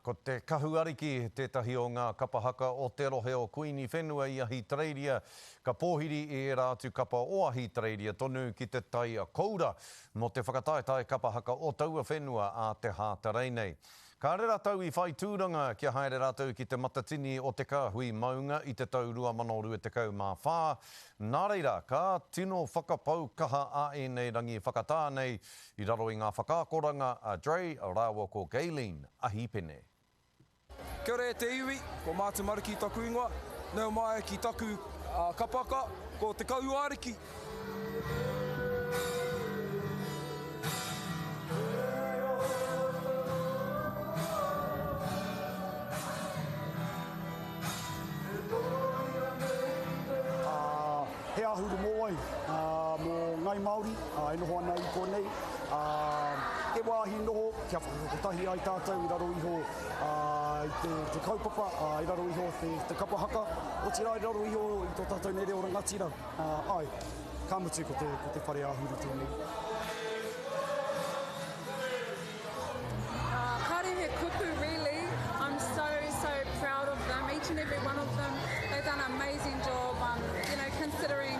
Ko Te Kahu Ariki, tētahi o ngā Kapa Haka o te rohe o Kuini whenua i Ahitereiria. Ka pōhiri e rātu kapa o Ahitereiria tonu ki te tai a koura mo te whakataetae Kapa Haka o taua whenua a te hātarei nei. Ka re rātou i whai tūranga kia haere rātou ki te Matatini o te kāhui maunga i te tau 2024. Nā reira, ka tino whakapau kaha a e nei rangi whakatā nei i raro i ngā whakākoranga a Dre, a rāua ko Gaileen, a hipene. Kia ora e te iwi, ko Mātu Mariki taku ingoa, nau mai ki taku Kapa Haka, ko Te Kahu Ariki. He ahuru mō ai, mō ngai Māori, e noho ana i konei. He wāhi noho, kia whakakotahi ai tātou i raro iho i te kaupapa, i raro iho te Kapa Haka, o tira i raro iho i tō tātou nei reo rangatira. Ai, ka mutu ko te whare ahuru tēnei. Karere kupu, really. I'm so proud of them, each and every one of them. They've done an amazing job, considering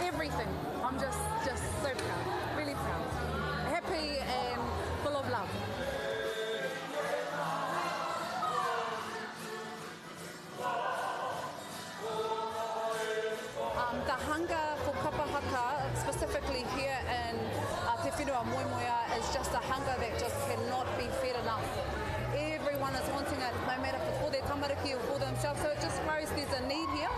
everything. I'm just so proud, really proud. Happy and full of love. The hunger for Kapa Haka, specifically here in Te Whenua Moemoeā, is just a hunger that just cannot be fed enough. Everyone is wanting it, no matter for their tamariki or for themselves, so it just grows there's a need here,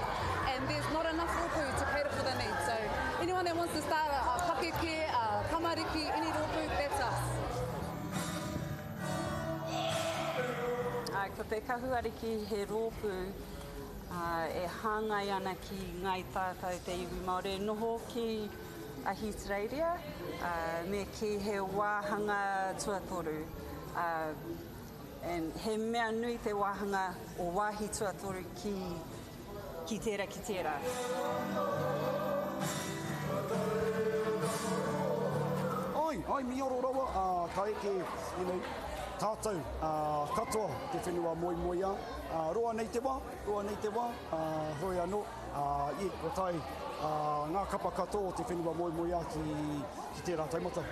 and there's not enough rōpū to cater for the need. So anyone that wants to start a pakeke, a tamariki, any rōpū, that's us. Ko Te Kahu Ariki he rōpū, e hāngai ana ki ngai tātou te iwi Māori noho ki Ahitereiria, me ki he wāhanga tuatoru. He mea nui te wāhanga o wāhi tuatoru ki tērā ki tērā. Ai, mi oro rawa, ka eke, tātou, katoa te whenua Moemoeā. Roa nei te wā, hoi anō, ko tai ngā kapa katoa te whenua Moemoeā ki tērā taimata.